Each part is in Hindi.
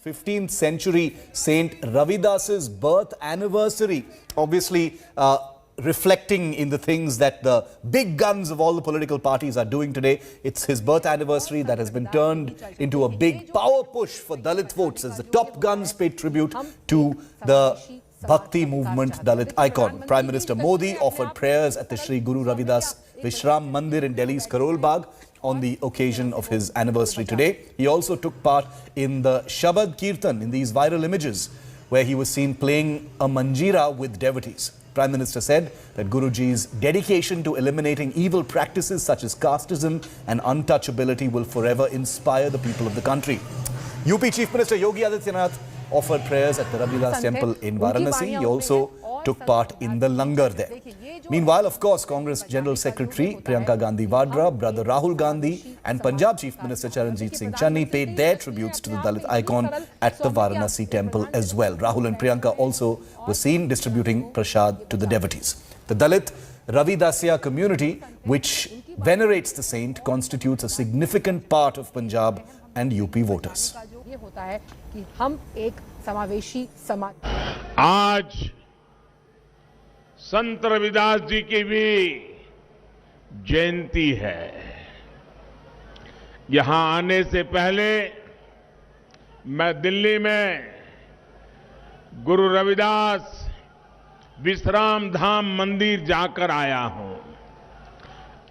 15th century Saint Ravidas's birth anniversary. Obviously, reflecting in the things that the big guns of all the political parties are doing today. It's his birth anniversary that has been turned into a big power push for Dalit votes as the top guns pay tribute to the Bhakti movement Dalit icon. Prime Minister Modi offered prayers at the Sri Guru Ravidas Vishram Mandir in Delhi's Karol Bagh on the occasion of his anniversary today. He also took part in the Shabad Kirtan in these viral images where he was seen playing a manjira with devotees. Prime Minister said that Guruji's dedication to eliminating evil practices such as casteism and untouchability will forever inspire the people of the country. UP Chief Minister Yogi Adityanath offered prayers at the Ravidas temple in Varanasi. He also took part in the langar there. Meanwhile, of course, Congress General Secretary Priyanka Gandhi Vadra, brother Rahul Gandhi and Punjab Chief Minister Charanjit Singh Channi paid their tributes to the Dalit icon at the Varanasi temple as well. Rahul and Priyanka also were seen distributing prasad to the devotees. The Dalit Ravidasya community, which venerates the saint, constitutes a significant part of Punjab and UP voters. आज संत रविदास जी की भी जयंती है। यहां आने से पहले मैं दिल्ली में गुरु रविदास विश्राम धाम मंदिर जाकर आया हूं,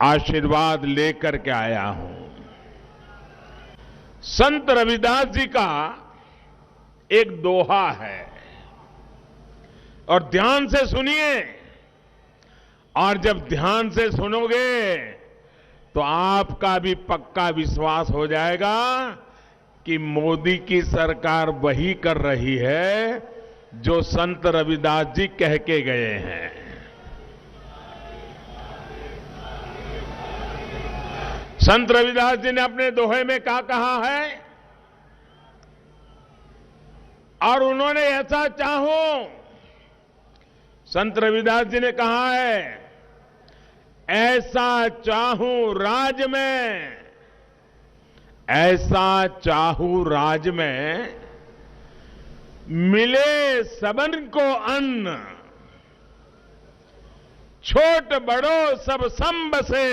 आशीर्वाद लेकर के आया हूं। संत रविदास जी का एक दोहा है और ध्यान से सुनिए, और जब ध्यान से सुनोगे तो आपका भी पक्का विश्वास हो जाएगा कि मोदी की सरकार वही कर रही है जो संत रविदास जी कह के गए हैं। संत रविदास जी ने अपने दोहे में क्या कहा है, और उन्होंने ऐसा चाहूं, संत रविदास जी ने कहा है, ऐसा चाहूं राज में, ऐसा चाहूं राज में, मिले सबन को अन्न, छोट बड़ो सब सम बसे,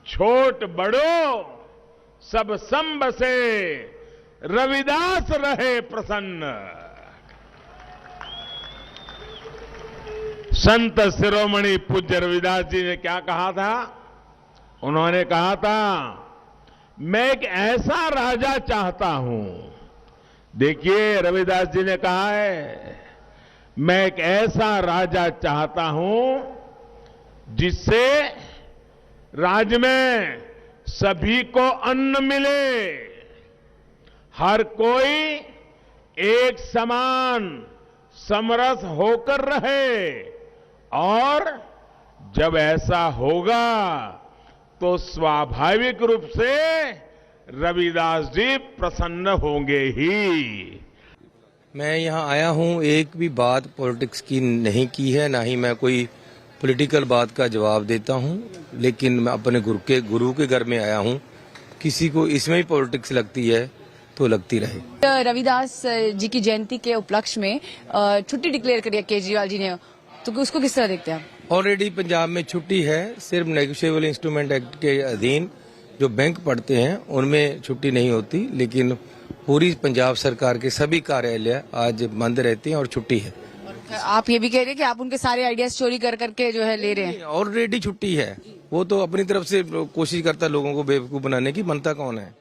छोट बड़ो सब सम बसे, रविदास रहे प्रसन्न। संत शिरोमणि पूज्य रविदास जी ने क्या कहा था? उन्होंने कहा था, मैं एक ऐसा राजा चाहता हूं। देखिए, रविदास जी ने कहा है, मैं एक ऐसा राजा चाहता हूं जिससे राज में सभी को अन्न मिले, हर कोई एक समान समरस होकर रहे, और जब ऐसा होगा तो स्वाभाविक रूप से रविदास जी प्रसन्न होंगे ही। मैं यहाँ आया हूँ, एक भी बात पॉलिटिक्स की नहीं की है, ना ही मैं कोई पॉलिटिकल बात का जवाब देता हूँ, लेकिन मैं अपने गुरु के घर में आया हूँ। किसी को इसमें ही पॉलिटिक्स लगती है तो लगती रहे। रविदास जी की जयंती के उपलक्ष्य में छुट्टी डिक्लेयर करी है केजरीवाल जी ने, तो उसको किस तरह देखते हैं आप? ऑलरेडी पंजाब में छुट्टी है, सिर्फ नेगोशिएबल इंस्ट्रूमेंट एक्ट के अधीन जो बैंक पढ़ते हैं उनमें छुट्टी नहीं होती, लेकिन पूरी पंजाब सरकार के सभी कार्यालय आज बंद रहते हैं और छुट्टी है। आप ये भी कह रहे हैं कि आप उनके सारे आइडियाज चोरी कर करके जो है ले रहे हैं? ऑलरेडी छुट्टी है, वो तो अपनी तरफ से कोशिश करता है लोगों को बेवकूफ बनाने की, बनता कौन है?